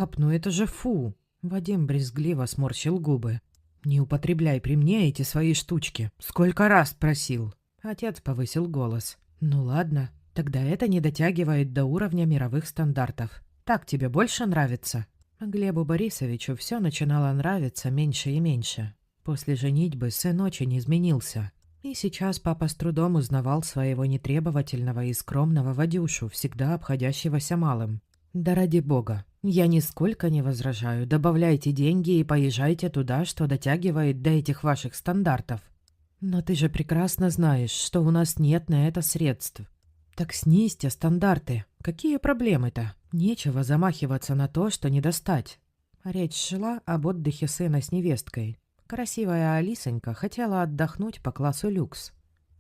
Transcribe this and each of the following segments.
«Пап, ну это же фу!» Вадим брезгливо сморщил губы. «Не употребляй при мне эти свои штучки. Сколько раз просил!» Отец повысил голос. «Ну ладно, тогда это не дотягивает до уровня мировых стандартов. Так тебе больше нравится?» Глебу Борисовичу все начинало нравиться меньше и меньше. После женитьбы сын очень изменился. И сейчас папа с трудом узнавал своего нетребовательного и скромного Вадюшу, всегда обходящегося малым. «Да ради бога, я нисколько не возражаю. Добавляйте деньги и поезжайте туда, что дотягивает до этих ваших стандартов. Но ты же прекрасно знаешь, что у нас нет на это средств. Так снизьте стандарты. Какие проблемы-то? Нечего замахиваться на то, что не достать». Речь шла об отдыхе сына с невесткой. Красивая Алисонька хотела отдохнуть по классу люкс.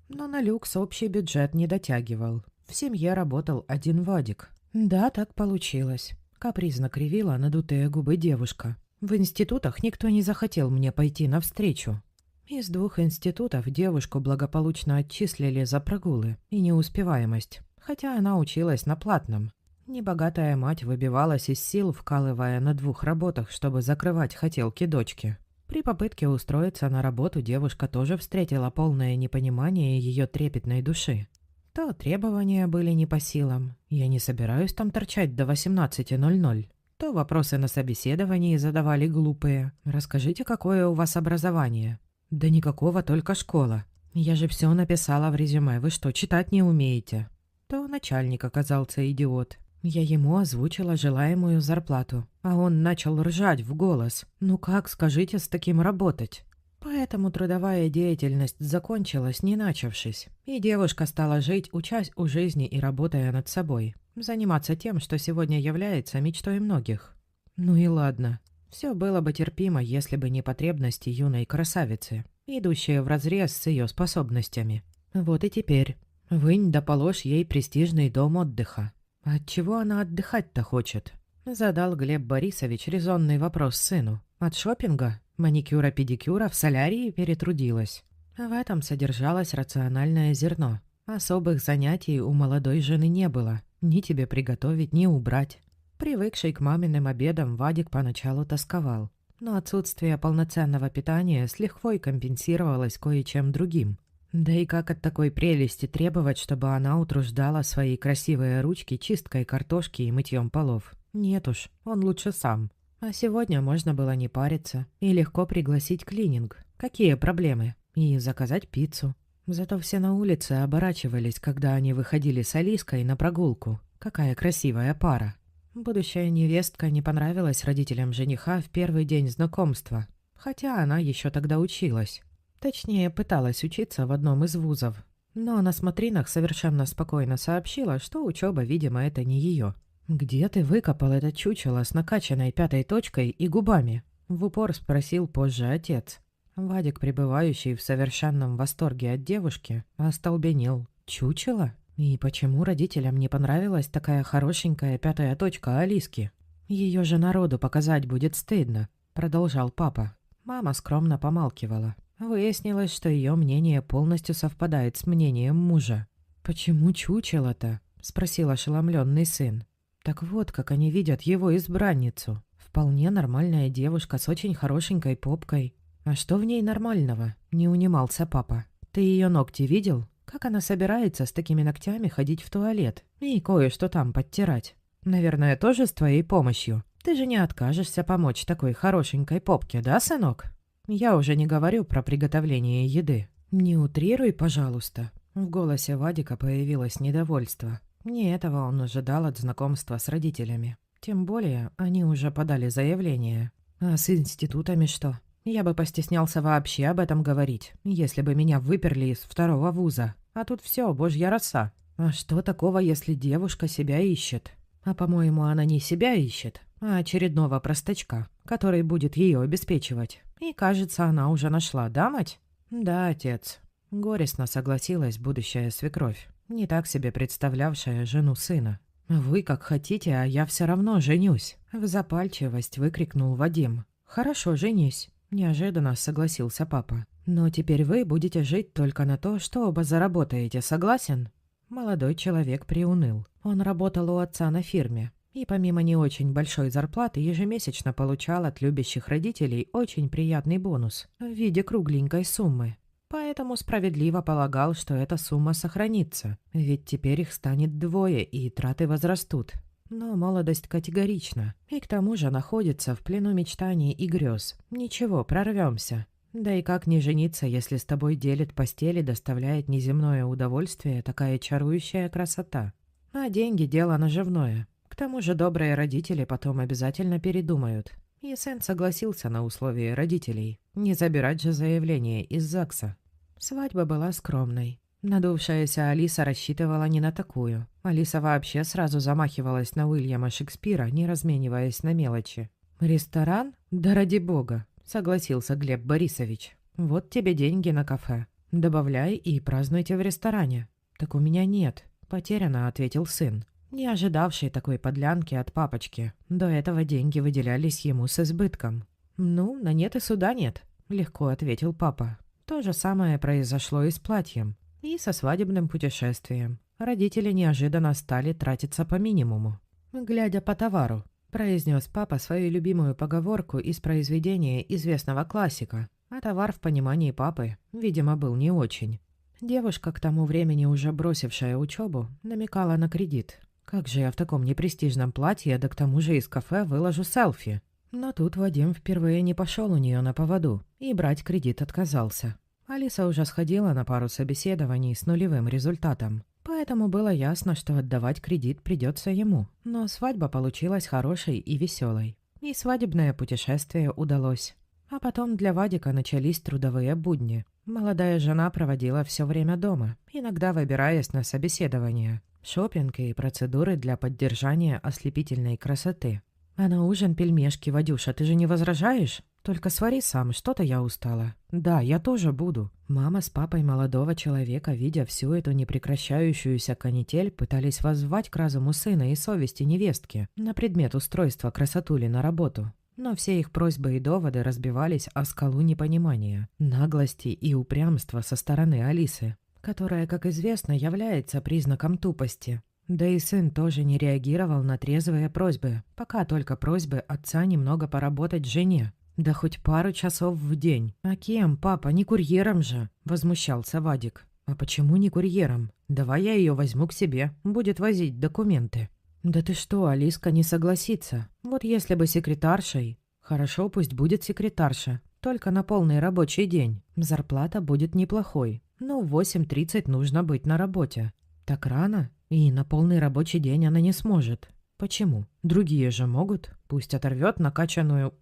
Но на люкс общий бюджет не дотягивал. В семье работал один Вадик. «Да, так получилось», — капризно кривила надутые губы девушка. «В институтах никто не захотел мне пойти навстречу». Из 2 институтов девушку благополучно отчислили за прогулы и неуспеваемость, хотя она училась на платном. Небогатая мать выбивалась из сил, вкалывая на 2 работах, чтобы закрывать хотелки дочки. При попытке устроиться на работу девушка тоже встретила полное непонимание ее трепетной души. То требования были не по силам, я не собираюсь там торчать до 18:00, то вопросы на собеседовании задавали глупые. «Расскажите, какое у вас образование?» «Да никакого, только школа. Я же все написала в резюме, вы что, читать не умеете?» То начальник оказался идиот. Я ему озвучила желаемую зарплату, а он начал ржать в голос. «Ну как, скажите, с таким работать?» Поэтому трудовая деятельность закончилась, не начавшись, и девушка стала жить, учась у жизни и работая над собой, заниматься тем, что сегодня является мечтой многих. Ну и ладно, все было бы терпимо, если бы не потребности юной красавицы, идущие вразрез с ее способностями. Вот и теперь вынь да положь ей престижный дом отдыха. От чего она отдыхать-то хочет? Задал Глеб Борисович резонный вопрос сыну. От шопинга? Маникюра-педикюра в солярии перетрудилась. В этом содержалось рациональное зерно. Особых занятий у молодой жены не было. Ни тебе приготовить, ни убрать. Привыкший к маминым обедам, Вадик поначалу тосковал. Но отсутствие полноценного питания с лихвой компенсировалось кое-чем другим. Да и как от такой прелести требовать, чтобы она утруждала свои красивые ручки чисткой картошки и мытьем полов? Нет уж, он лучше сам. А сегодня можно было не париться и легко пригласить клининг. Какие проблемы? И заказать пиццу. Зато все на улице оборачивались, когда они выходили с Алиской на прогулку. Какая красивая пара. Будущая невестка не понравилась родителям жениха в первый день знакомства, хотя она еще тогда училась. Точнее, пыталась учиться в одном из вузов. Но на смотринах совершенно спокойно сообщила, что учеба, видимо, это не ее. «Где ты выкопал это чучело с накачанной 5-й точкой и губами?» — в упор спросил позже отец. Вадик, пребывающий в совершенном восторге от девушки, остолбенел. «Чучело? И почему родителям не понравилась такая хорошенькая 5-я точка Алиски? Ее же народу показать будет стыдно», — продолжал папа. Мама скромно помалкивала. Выяснилось, что ее мнение полностью совпадает с мнением мужа. «Почему чучело-то?» — спросил ошеломленный сын. Так вот, как они видят его избранницу. Вполне нормальная девушка с очень хорошенькой попкой. А что в ней нормального? Не унимался папа. Ты ее ногти видел? Как она собирается с такими ногтями ходить в туалет и кое-что там подтирать? Наверное, тоже с твоей помощью. Ты же не откажешься помочь такой хорошенькой попке, да, сынок? Я уже не говорю про приготовление еды. Не утрируй, пожалуйста. В голосе Вадика появилось недовольство. Не этого он ожидал от знакомства с родителями. Тем более, они уже подали заявление. А с институтами что? Я бы постеснялся вообще об этом говорить, если бы меня выперли из 2-го вуза. А тут все, божья роса. А что такого, если девушка себя ищет? А, по-моему, она не себя ищет, а очередного простачка, который будет ее обеспечивать. И, кажется, она уже нашла, да, мать? Да, отец. Горестно согласилась будущая свекровь, не так себе представлявшая жену сына. «Вы как хотите, а я все равно женюсь», — в запальчивость выкрикнул Вадим. «Хорошо, женись», — неожиданно согласился папа. «Но теперь вы будете жить только на то, что оба заработаете, согласен?» Молодой человек приуныл. Он работал у отца на фирме. И помимо не очень большой зарплаты ежемесячно получал от любящих родителей очень приятный бонус в виде кругленькой суммы. Поэтому справедливо полагал, что эта сумма сохранится, ведь теперь их станет двое и траты возрастут. Но молодость категорична, и к тому же находится в плену мечтаний и грез. Ничего, прорвемся. Да и как не жениться, если с тобой делит постель и доставляет неземное удовольствие такая чарующая красота? А деньги – дело наживное. К тому же добрые родители потом обязательно передумают. И сын согласился на условия родителей. Не забирать же заявление из ЗАГСа. Свадьба была скромной. Надувшаяся Алиса рассчитывала не на такую. Алиса вообще сразу замахивалась на Уильяма Шекспира, не размениваясь на мелочи. «Ресторан? Да ради бога!» — согласился Глеб Борисович. «Вот тебе деньги на кафе. Добавляй и празднуйте в ресторане». «Так у меня нет», — потерянно ответил сын, не ожидавший такой подлянки от папочки. До этого деньги выделялись ему с избытком. «Ну, на нет и суда нет», — легко ответил папа. То же самое произошло и с платьем. И со свадебным путешествием. Родители неожиданно стали тратиться по минимуму. «Глядя по товару», — произнес папа свою любимую поговорку из произведения известного классика. А товар в понимании папы, видимо, был не очень. Девушка, к тому времени уже бросившая учебу, намекала на кредит. «Как же я в таком непрестижном платье, да к тому же из кафе выложу селфи?» Но тут Вадим впервые не пошел у нее на поводу и брать кредит отказался. Алиса уже сходила на пару собеседований с нулевым результатом, поэтому было ясно, что отдавать кредит придется ему. Но свадьба получилась хорошей и веселой, и свадебное путешествие удалось. А потом для Вадика начались трудовые будни. Молодая жена проводила все время дома, иногда выбираясь на собеседование, шопинг и процедуры для поддержания ослепительной красоты. «А на ужин пельмешки, Вадюша, ты же не возражаешь? Только свари сам, что-то я устала». «Да, я тоже буду». Мама с папой молодого человека, видя всю эту непрекращающуюся канитель, пытались воззвать к разуму сына и совести невестки на предмет устройства красотули на работу. Но все их просьбы и доводы разбивались о скалу непонимания, наглости и упрямства со стороны Алисы, которая, как известно, является признаком тупости. Да и сын тоже не реагировал на трезвые просьбы, пока только просьбы отца немного поработать жене. «Да хоть пару часов в день». «А кем, папа, не курьером же?» – возмущался Вадик. «А почему не курьером? Давай я ее возьму к себе, будет возить документы». «Да ты что, Алиска не согласится. Вот если бы секретаршей...» «Хорошо, пусть будет секретарша, только на полный рабочий день. Зарплата будет неплохой, но в 8:30 нужно быть на работе». «Так рано? И на полный рабочий день она не сможет». «Почему? Другие же могут. Пусть оторвет накачанную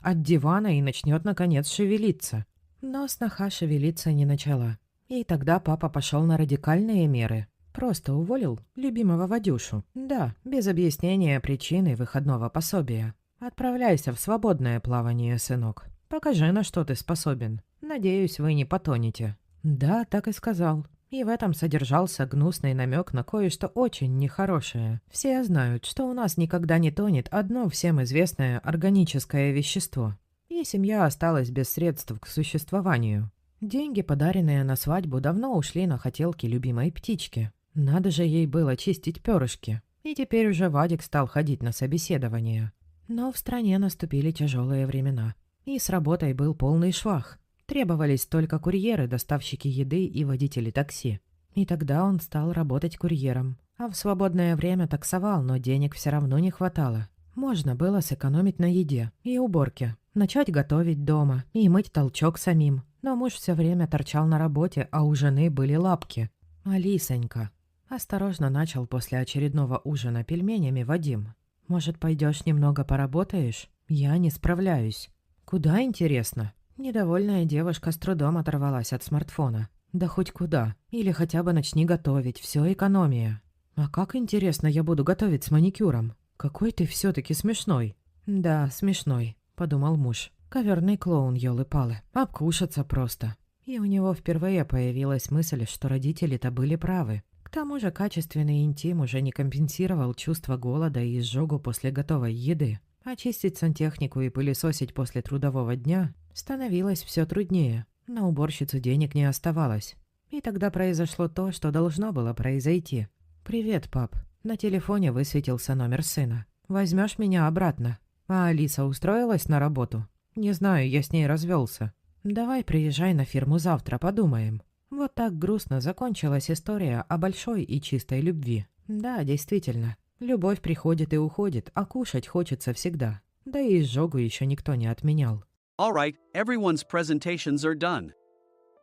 от дивана и начнет, наконец, шевелиться». Но сноха шевелиться не начала. И тогда папа пошел на радикальные меры. Просто уволил любимого Вадюшу. Да, без объяснения причины выходного пособия. «Отправляйся в свободное плавание, сынок. Покажи, на что ты способен. Надеюсь, вы не потонете». Да, так и сказал. И в этом содержался гнусный намек на кое-что очень нехорошее. Все знают, что у нас никогда не тонет одно всем известное органическое вещество. И семья осталась без средств к существованию. Деньги, подаренные на свадьбу, давно ушли на хотелки любимой птички. Надо же ей было чистить перышки. И теперь уже Вадик стал ходить на собеседование. Но в стране наступили тяжелые времена. И с работой был полный швах. Требовались только курьеры, доставщики еды и водители такси. И тогда он стал работать курьером. А в свободное время таксовал, но денег все равно не хватало. Можно было сэкономить на еде и уборке. Начать готовить дома и мыть толчок самим. Но муж все время торчал на работе, а у жены были лапки. «Алисонька», — осторожно начал после очередного ужина пельменями Вадим. «Может, пойдешь немного поработаешь? Я не справляюсь». «Куда, интересно?» Недовольная девушка с трудом оторвалась от смартфона. «Да хоть куда. Или хотя бы начни готовить. Все экономия». «А как, интересно, я буду готовить с маникюром? Какой ты все-таки смешной». «Да, смешной», — подумал муж. «Коверный клоун, ёлы-палы. Обкушаться просто». И у него впервые появилась мысль, что родители-то были правы. К тому же качественный интим уже не компенсировал чувство голода и изжогу после готовой еды. Очистить сантехнику и пылесосить после трудового дня становилось все труднее. На уборщицу денег не оставалось. И тогда произошло то, что должно было произойти. «Привет, пап». На телефоне высветился номер сына. возьмешь меня обратно. А Алиса устроилась на работу? Не знаю, я с ней развелся. Давай приезжай на фирму завтра, подумаем. Вот так грустно закончилась история о большой и чистой любви. Да, действительно, любовь приходит и уходит, а кушать хочется всегда. Да и изжогу еще никто не отменял. All right, everyone's presentations are done.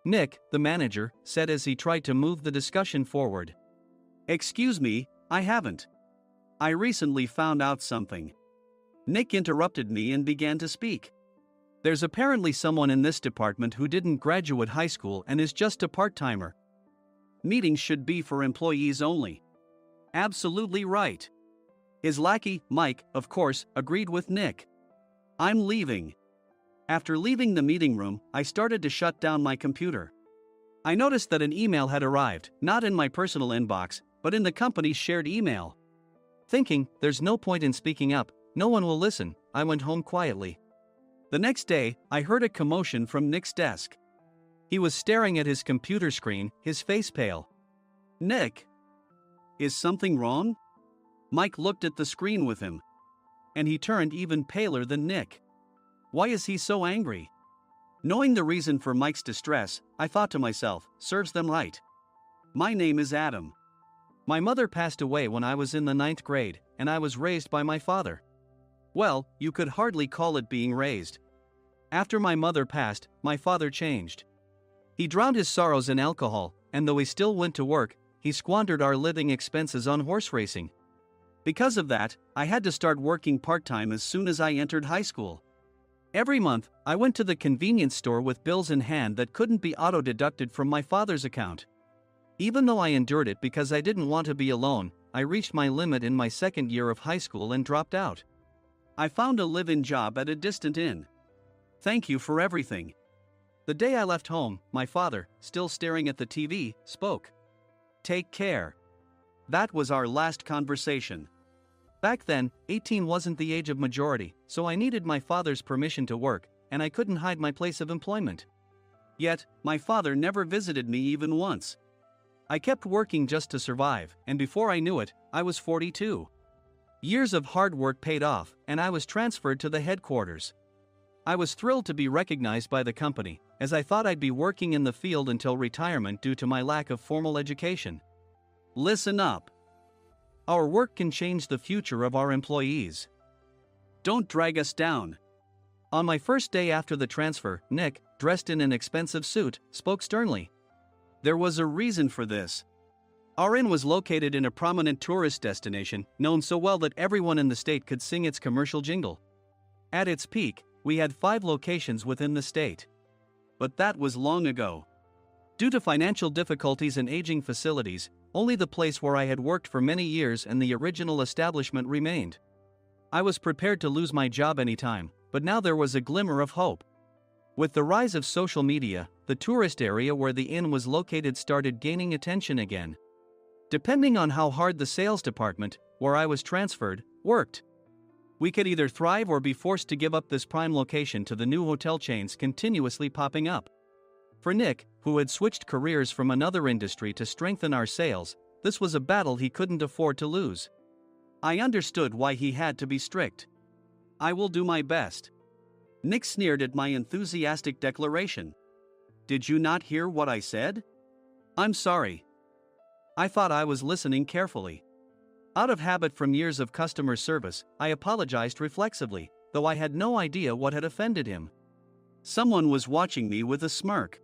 Nick, the manager, said as he tried to move the discussion forward. Excuse me, I haven't. I recently found out something. Nick interrupted me and began to speak. There's apparently someone in this department who didn't graduate high school and is just a part-timer. Meetings should be for employees only. Absolutely right. His lackey, Mike, of course, agreed with Nick. I'm leaving. After leaving the meeting room, I started to shut down my computer. I noticed that an email had arrived, not in my personal inbox, but in the company's shared email. Thinking, there's no point in speaking up, no one will listen, I went home quietly. The next day, I heard a commotion from Nick's desk. He was staring at his computer screen, his face pale. Nick? Is something wrong? Mike looked at the screen with him. And he turned even paler than Nick. Why is he so angry? Knowing the reason for Mike's distress, I thought to myself, serves them right. My name is Adam. My mother passed away when I was in the 9th grade, and I was raised by my father. Well, you could hardly call it being raised. After my mother passed, my father changed. He drowned his sorrows in alcohol, and though he still went to work, he squandered our living expenses on horse racing. Because of that, I had to start working part-time as soon as I entered high school. Every month, I went to the convenience store with bills in hand that couldn't be auto-deducted from my father's account. Even though I endured it because I didn't want to be alone, I reached my limit in my second year of high school and dropped out. I found a live-in job at a distant inn. Thank you for everything. The day I left home, my father, still staring at the TV, spoke. Take care. That was our last conversation. Back then, 18 wasn't the age of majority, so I needed my father's permission to work, and I couldn't hide my place of employment. Yet, my father never visited me even once. I kept working just to survive, and before I knew it, I was 42. Years of hard work paid off, and I was transferred to the headquarters. I was thrilled to be recognized by the company, as I thought I'd be working in the field until retirement due to my lack of formal education. Listen up. Our work can change the future of our employees. Don't drag us down. On my first day after the transfer, Nick, dressed in an expensive suit, spoke sternly. There was a reason for this. Our inn was located in a prominent tourist destination, known so well that everyone in the state could sing its commercial jingle. At its peak, we had 5 locations within the state. But that was long ago. Due to financial difficulties and aging facilities, only the place where I had worked for many years and the original establishment remained. I was prepared to lose my job anytime, but now there was a glimmer of hope. With the rise of social media, the tourist area where the inn was located started gaining attention again. Depending on how hard the sales department, where I was transferred, worked, we could either thrive or be forced to give up this prime location to the new hotel chains continuously popping up. For Nick, who had switched careers from another industry to strengthen our sales, this was a battle he couldn't afford to lose. I understood why he had to be strict. I will do my best. Nick sneered at my enthusiastic declaration. Did you not hear what I said? I'm sorry. I thought I was listening carefully. Out of habit from years of customer service, I apologized reflexively, though I had no idea what had offended him. Someone was watching me with a smirk.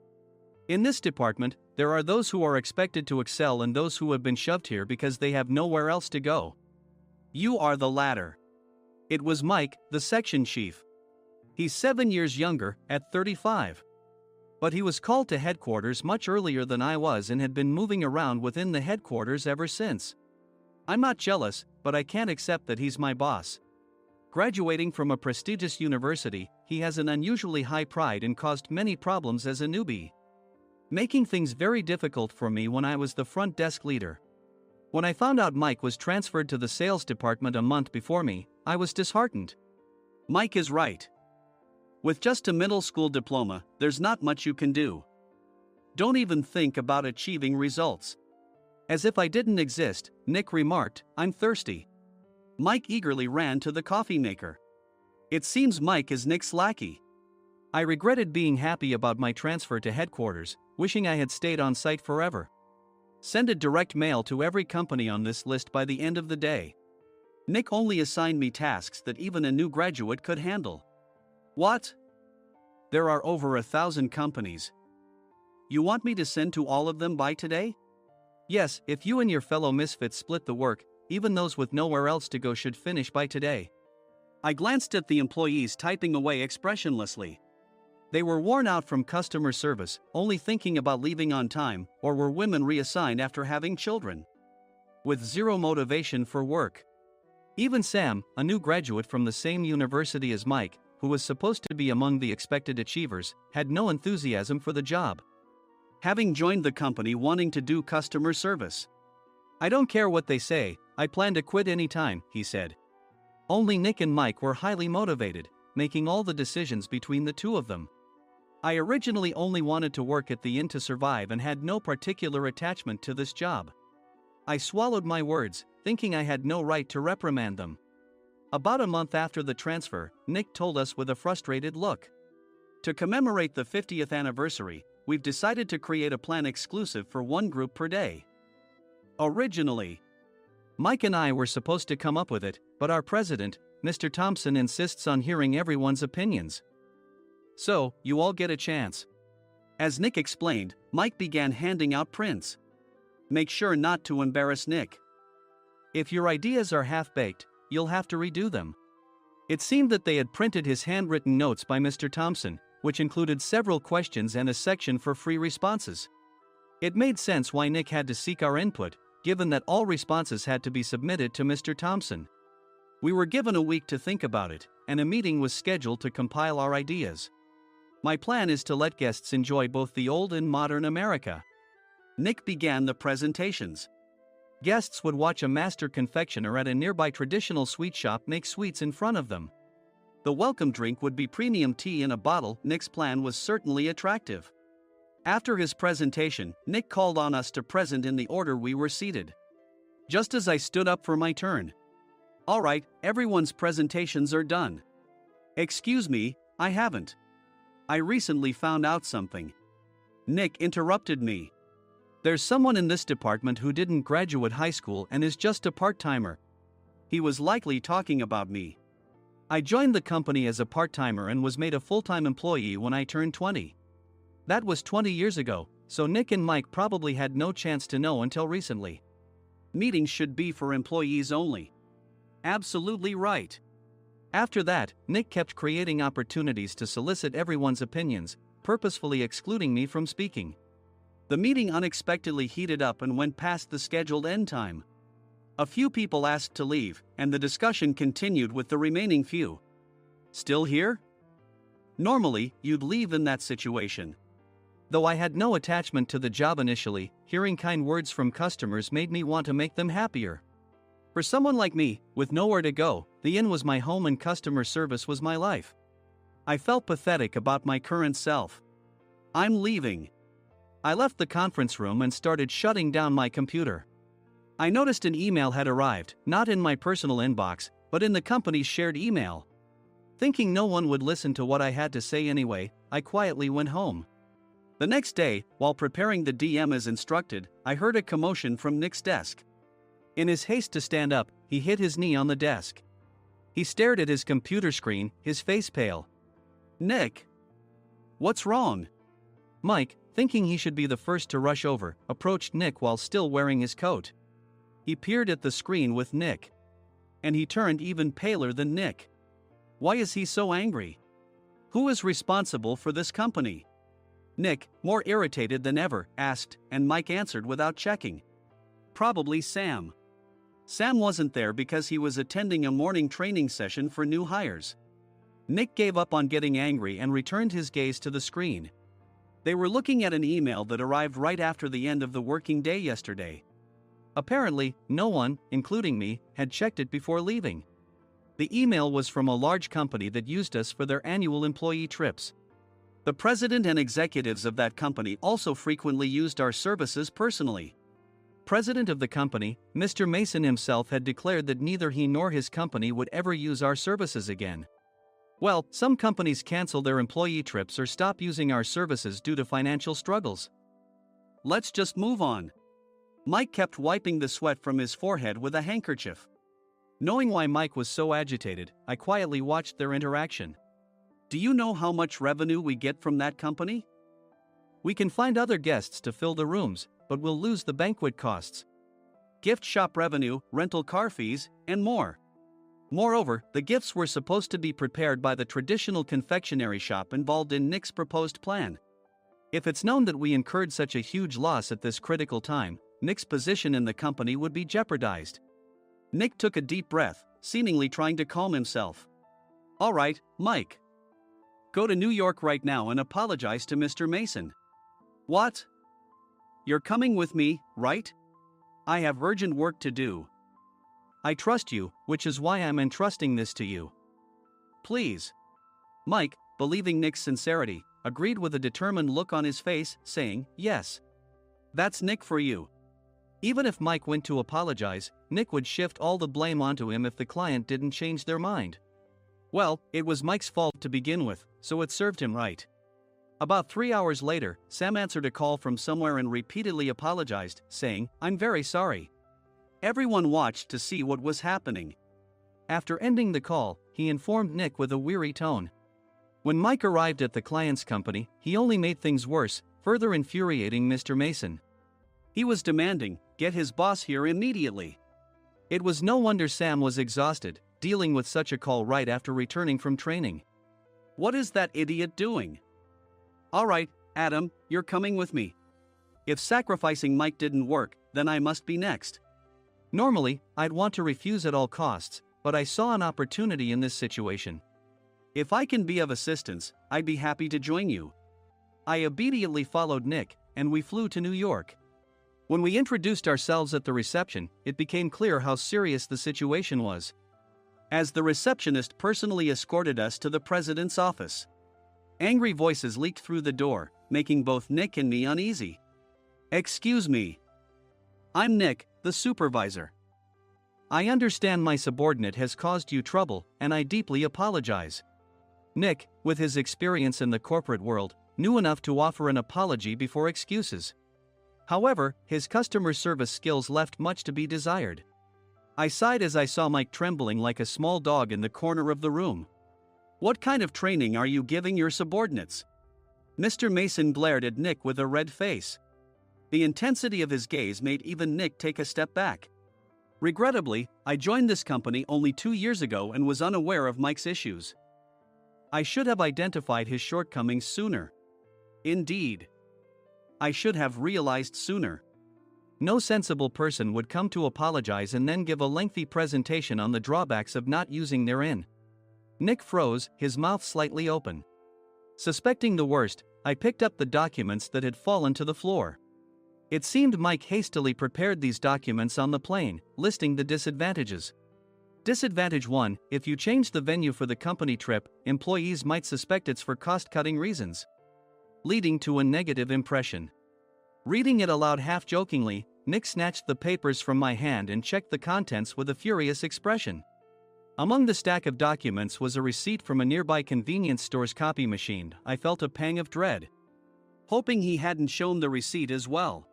In this department, there are those who are expected to excel and those who have been shoved here because they have nowhere else to go. You are the latter. It was Mike, the section chief. He's 7 years younger, at 35. But he was called to headquarters much earlier than I was and had been moving around within the headquarters ever since. I'm not jealous, but I can't accept that he's my boss. Graduating from a prestigious university, he has an unusually high pride and caused many problems as a newbie, making things very difficult for me when I was the front desk leader. When I found out Mike was transferred to the sales department a month before me, I was disheartened. Mike is right. With just a middle school diploma, there's not much you can do. Don't even think about achieving results. As if I didn't exist, Nick remarked, I'm thirsty. Mike eagerly ran to the coffee maker. It seems Mike is Nick's lackey. I regretted being happy about my transfer to headquarters, wishing I had stayed on site forever. Send a direct mail to every company on this list by the end of the day. Nick only assigned me tasks that even a new graduate could handle. What? There are over 1,000 companies. You want me to send to all of them by today? Yes, if you and your fellow misfits split the work, even those with nowhere else to go should finish by today. I glanced at the employees typing away expressionlessly. They were worn out from customer service, only thinking about leaving on time, or were women reassigned after having children. With zero motivation for work. Even Sam, a new graduate from the same university as Mike, who was supposed to be among the expected achievers, had no enthusiasm for the job. Having joined the company wanting to do customer service. I don't care what they say, I plan to quit anytime, he said. Only Nick and Mike were highly motivated, making all the decisions between the two of them. I originally only wanted to work at the inn to survive and had no particular attachment to this job. I swallowed my words, thinking I had no right to reprimand them. About a month after the transfer, Nick told us with a frustrated look. To commemorate the 50th anniversary, we've decided to create a plan exclusive for one group per day. Originally, Mike and I were supposed to come up with it, but our president, Mr. Thompson, insists on hearing everyone's opinions. So, you all get a chance. As Nick explained, Mike began handing out prints. Make sure not to embarrass Nick. If your ideas are half-baked, you'll have to redo them. It seemed that they had printed his handwritten notes by Mr. Thompson, which included several questions and a section for free responses. It made sense why Nick had to seek our input, given that all responses had to be submitted to Mr. Thompson. We were given a week to think about it, and a meeting was scheduled to compile our ideas. My plan is to let guests enjoy both the old and modern America. Nick began the presentations. Guests would watch a master confectioner at a nearby traditional sweet shop make sweets in front of them. The welcome drink would be premium tea in a bottle. Nick's plan was certainly attractive. After his presentation, Nick called on us to present in the order we were seated. Just as I stood up for my turn. All right, everyone's presentations are done. Excuse me, I haven't. I recently found out something. Nick interrupted me. There's someone in this department who didn't graduate high school and is just a part-timer. He was likely talking about me. I joined the company as a part-timer and was made a full-time employee when I turned 20. That was 20 years ago, so Nick and Mike probably had no chance to know until recently. Meetings should be for employees only. Absolutely right. After that, Nick kept creating opportunities to solicit everyone's opinions, purposefully excluding me from speaking. The meeting unexpectedly heated up and went past the scheduled end time. A few people asked to leave, and the discussion continued with the remaining few. Still here? Normally, you'd leave in that situation. Though I had no attachment to the job initially, hearing kind words from customers made me want to make them happier. For someone like me, with nowhere to go, the inn was my home and customer service was my life. I felt pathetic about my current self. I'm leaving. I left the conference room and started shutting down my computer. I noticed an email had arrived, not in my personal inbox, but in the company's shared email. Thinking no one would listen to what I had to say anyway, I quietly went home. The next day, while preparing the DM as instructed, I heard a commotion from Nick's desk. In his haste to stand up, he hit his knee on the desk. He stared at his computer screen, his face pale. Nick! What's wrong? Mike, thinking he should be the first to rush over, approached Nick while still wearing his coat. He peered at the screen with Nick. And he turned even paler than Nick. Why is he so angry? Who is responsible for this company? Nick, more irritated than ever, asked, and Mike answered without checking. Probably Sam. Sam wasn't there because he was attending a morning training session for new hires. Nick gave up on getting angry and returned his gaze to the screen. They were looking at an email that arrived right after the end of the working day yesterday. Apparently, no one, including me, had checked it before leaving. The email was from a large company that used us for their annual employee trips. The president and executives of that company also frequently used our services personally. president of the company, Mr. Mason himself had declared that neither he nor his company would ever use our services again. Well, some companies cancel their employee trips or stop using our services due to financial struggles. Let's just move on. Mike kept wiping the sweat from his forehead with a handkerchief. Knowing why Mike was so agitated, I quietly watched their interaction. Do you know how much revenue we get from that company? We can find other guests to fill the rooms, but we'll lose the banquet costs, gift shop revenue, rental car fees, and more. Moreover, the gifts were supposed to be prepared by the traditional confectionery shop involved in Nick's proposed plan. If it's known that we incurred such a huge loss at this critical time, Nick's position in the company would be jeopardized. Nick took a deep breath, seemingly trying to calm himself. All right, Mike. Go to New York right now and apologize to Mr. Mason. What? You're coming with me, right? I have urgent work to do. I trust you, which is why I'm entrusting this to you. Please. Mike, believing Nick's sincerity, agreed with a determined look on his face, saying, yes. That's Nick for you. Even if Mike went to apologize, Nick would shift all the blame onto him if the client didn't change their mind. Well, it was Mike's fault to begin with, so it served him right. About 3 hours later, Sam answered a call from somewhere and repeatedly apologized, saying, I'm very sorry. Everyone watched to see what was happening. After ending the call, he informed Nick with a weary tone. When Mike arrived at the client's company, he only made things worse, further infuriating Mr. Mason. He was demanding, get his boss here immediately. It was no wonder Sam was exhausted, dealing with such a call right after returning from training. What is that idiot doing? All right, Adam, you're coming with me. If sacrificing Mike didn't work, then I must be next. Normally, I'd want to refuse at all costs, but I saw an opportunity in this situation. If I can be of assistance, I'd be happy to join you. I obediently followed Nick, and we flew to New York. When we introduced ourselves at the reception, it became clear how serious the situation was, as the receptionist personally escorted us to the president's office. Angry voices leaked through the door, making both Nick and me uneasy. Excuse me. I'm Nick, the supervisor. I understand my subordinate has caused you trouble, and I deeply apologize. Nick, with his experience in the corporate world, knew enough to offer an apology before excuses. However, his customer service skills left much to be desired. I sighed as I saw Mike trembling like a small dog in the corner of the room. What kind of training are you giving your subordinates? Mr. Mason glared at Nick with a red face. The intensity of his gaze made even Nick take a step back. Regrettably, I joined this company only 2 years ago and was unaware of Mike's issues. I should have identified his shortcomings sooner. Indeed. I should have realized sooner. No sensible person would come to apologize and then give a lengthy presentation on the drawbacks of not using their in. Nick froze, his mouth slightly open. Suspecting the worst, I picked up the documents that had fallen to the floor. It seemed Mike hastily prepared these documents on the plane, listing the disadvantages. Disadvantage 1: if you change the venue for the company trip, employees might suspect it's for cost-cutting reasons, leading to a negative impression. Reading it aloud half-jokingly, Nick snatched the papers from my hand and checked the contents with a furious expression. Among the stack of documents was a receipt from a nearby convenience store's copy machine. I felt a pang of dread, hoping he hadn't shown the receipt as well.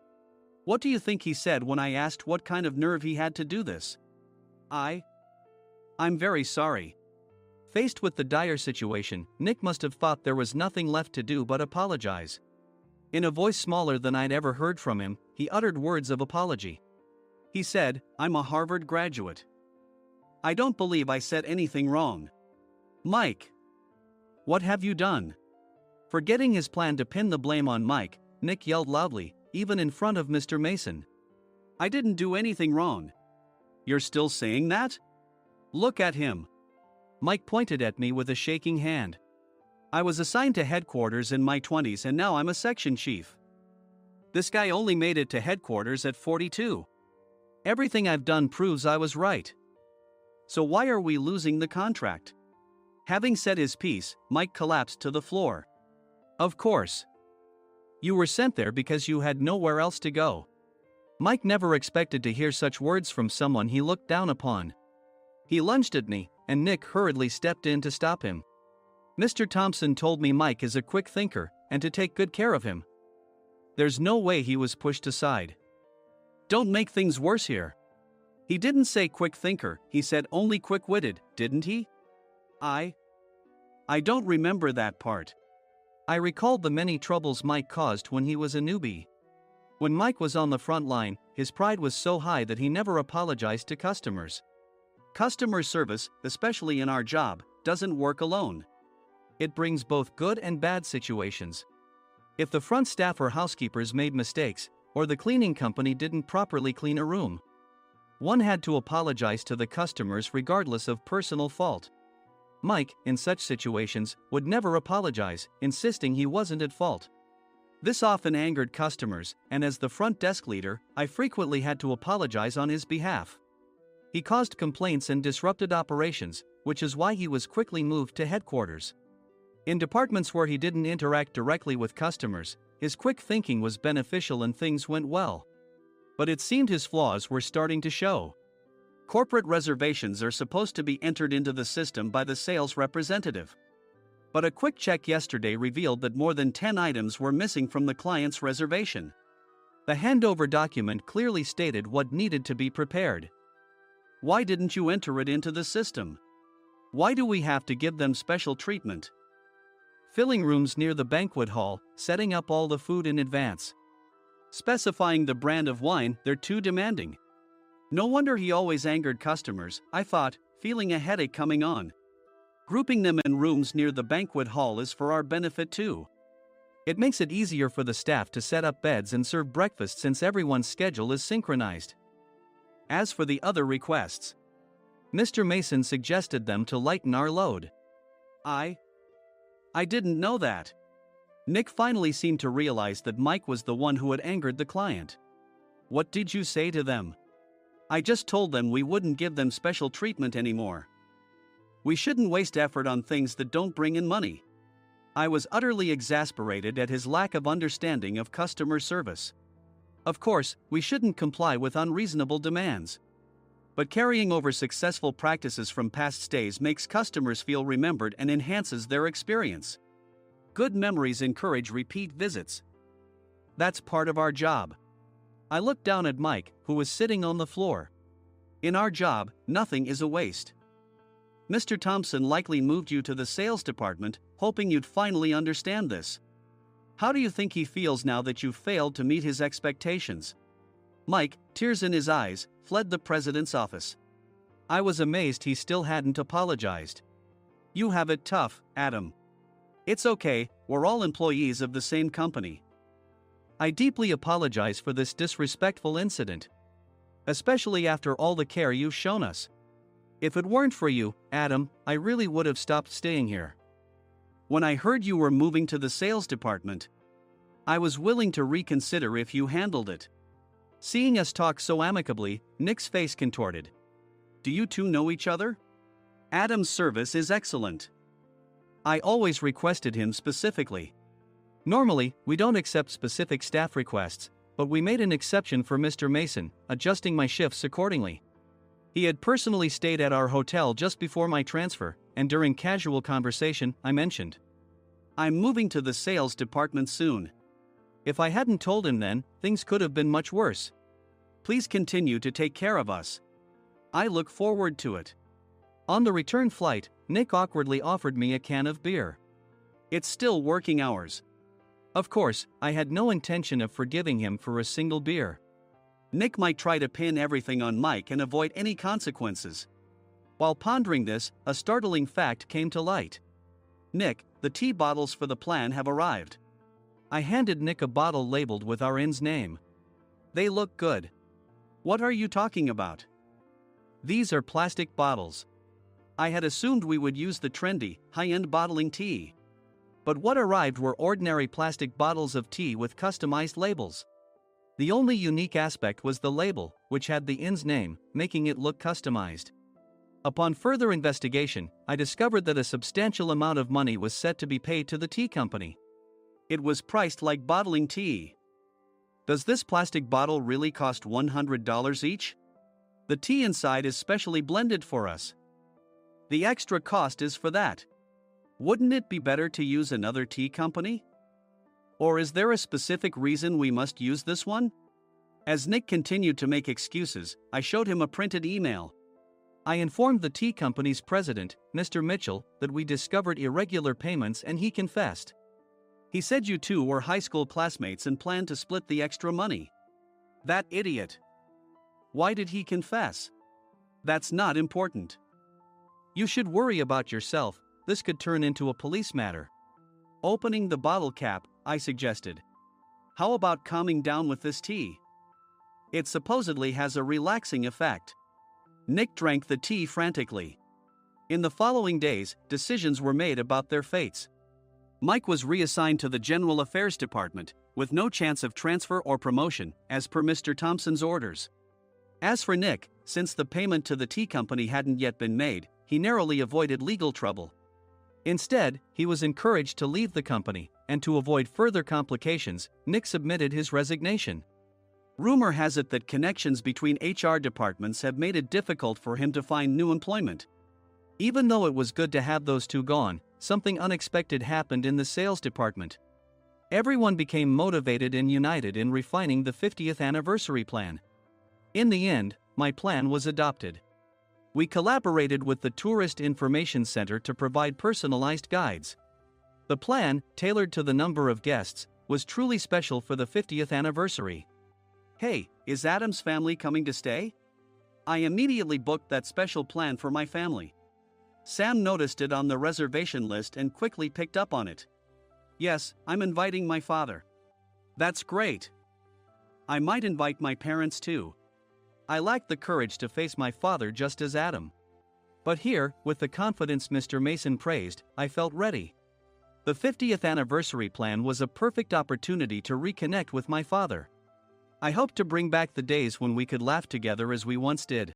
What do you think he said when I asked what kind of nerve he had to do this? I'm very sorry. Faced with the dire situation, Nick must have thought there was nothing left to do but apologize. In a voice smaller than I'd ever heard from him, he uttered words of apology. He said, I'm a Harvard graduate. I don't believe I said anything wrong. Mike! What have you done? Forgetting his plan to pin the blame on Mike, Nick yelled loudly, even in front of Mr. Mason. I didn't do anything wrong. You're still saying that? Look at him. Mike pointed at me with a shaking hand. I was assigned to headquarters in my 20s and now I'm a section chief. This guy only made it to headquarters at 42. Everything I've done proves I was right. So why are we losing the contract? Having said his piece, Mike collapsed to the floor. Of course. You were sent there because you had nowhere else to go. Mike never expected to hear such words from someone he looked down upon. He lunged at me, and Nick hurriedly stepped in to stop him. Mr. Thompson told me Mike is a quick thinker, and to take good care of him. There's no way he was pushed aside. Don't make things worse here. He didn't say quick thinker, he said only quick-witted, didn't he? I don't remember that part. I recalled the many troubles Mike caused when he was a newbie. When Mike was on the front line, his pride was so high that he never apologized to customers. Customer service, especially in our job, doesn't work alone. It brings both good and bad situations. If the front staff or housekeepers made mistakes, or the cleaning company didn't properly clean a room, one had to apologize to the customers regardless of personal fault. Mike, in such situations, would never apologize, insisting he wasn't at fault. This often angered customers, and as the front desk leader, I frequently had to apologize on his behalf. He caused complaints and disrupted operations, which is why he was quickly moved to headquarters. In departments where he didn't interact directly with customers, his quick thinking was beneficial and things went well. But it seemed his flaws were starting to show. Corporate reservations are supposed to be entered into the system by the sales representative. But a quick check yesterday revealed that more than 10 items were missing from the client's reservation. The handover document clearly stated what needed to be prepared. Why didn't you enter it into the system? Why do we have to give them special treatment? Filling rooms near the banquet hall, setting up all the food in advance. Specifying the brand of wine, they're too demanding. No wonder he always angered customers, I thought, feeling a headache coming on. Grouping them in rooms near the banquet hall is for our benefit too. It makes it easier for the staff to set up beds and serve breakfast since everyone's schedule is synchronized. As for the other requests, Mr. Mason suggested them to lighten our load. I didn't know that. Nick finally seemed to realize that Mike was the one who had angered the client. What did you say to them? I just told them we wouldn't give them special treatment anymore. We shouldn't waste effort on things that don't bring in money. I was utterly exasperated at his lack of understanding of customer service. Of course, we shouldn't comply with unreasonable demands. But carrying over successful practices from past stays makes customers feel remembered and enhances their experience. Good memories encourage repeat visits. That's part of our job. I looked down at Mike, who was sitting on the floor. In our job, nothing is a waste. Mr. Thompson likely moved you to the sales department, hoping you'd finally understand this. How do you think he feels now that you failed to meet his expectations? Mike, tears in his eyes, fled the president's office. I was amazed he still hadn't apologized. You have it tough, Adam. It's okay, we're all employees of the same company. I deeply apologize for this disrespectful incident. Especially after all the care you've shown us. If it weren't for you, Adam, I really would have stopped staying here. When I heard you were moving to the sales department, I was willing to reconsider if you handled it. Seeing us talk so amicably, Nick's face contorted. Do you two know each other? Adam's service is excellent. I always requested him specifically. Normally, we don't accept specific staff requests, but we made an exception for Mr. Mason, adjusting my shifts accordingly. He had personally stayed at our hotel just before my transfer, and during casual conversation, I mentioned, I'm moving to the sales department soon. If I hadn't told him then, things could have been much worse. Please continue to take care of us. I look forward to it. On the return flight, Nick awkwardly offered me a can of beer. It's still working hours. Of course, I had no intention of forgiving him for a single beer. Nick might try to pin everything on Mike and avoid any consequences. While pondering this, a startling fact came to light. Nick, the tea bottles for the plan have arrived. I handed Nick a bottle labeled with our inn's name. They look good. What are you talking about? These are plastic bottles. I had assumed we would use the trendy, high-end bottling tea. But what arrived were ordinary plastic bottles of tea with customized labels. The only unique aspect was the label, which had the inn's name, making it look customized. Upon further investigation, I discovered that a substantial amount of money was set to be paid to the tea company. It was priced like bottling tea. Does this plastic bottle really cost $100 each? The tea inside is specially blended for us. The extra cost is for that. Wouldn't it be better to use another tea company? Or is there a specific reason we must use this one? As Nick continued to make excuses, I showed him a printed email. I informed the tea company's president, Mr. Mitchell, that we discovered irregular payments and he confessed. He said you two were high school classmates and planned to split the extra money. That idiot. Why did he confess? That's not important. You should worry about yourself, this could turn into a police matter. Opening the bottle cap, I suggested. How about calming down with this tea? It supposedly has a relaxing effect. Nick drank the tea frantically. In the following days, decisions were made about their fates. Mike was reassigned to the General Affairs Department, with no chance of transfer or promotion, as per Mr. Thompson's orders. As for Nick, since the payment to the tea company hadn't yet been made, he narrowly avoided legal trouble. Instead, he was encouraged to leave the company, and to avoid further complications, Nick submitted his resignation. Rumor has it that connections between HR departments have made it difficult for him to find new employment. Even though it was good to have those two gone, something unexpected happened in the sales department. Everyone became motivated and united in refining the 50th anniversary plan. In the end, my plan was adopted. We collaborated with the Tourist Information Center to provide personalized guides. The plan, tailored to the number of guests, was truly special for the 50th anniversary. Hey, is Adam's family coming to stay? I immediately booked that special plan for my family. Sam noticed it on the reservation list and quickly picked up on it. Yes, I'm inviting my father. That's great. I might invite my parents too. I lacked the courage to face my father just as Adam. But here, with the confidence Mr. Mason praised, I felt ready. The 50th anniversary plan was a perfect opportunity to reconnect with my father. I hoped to bring back the days when we could laugh together as we once did.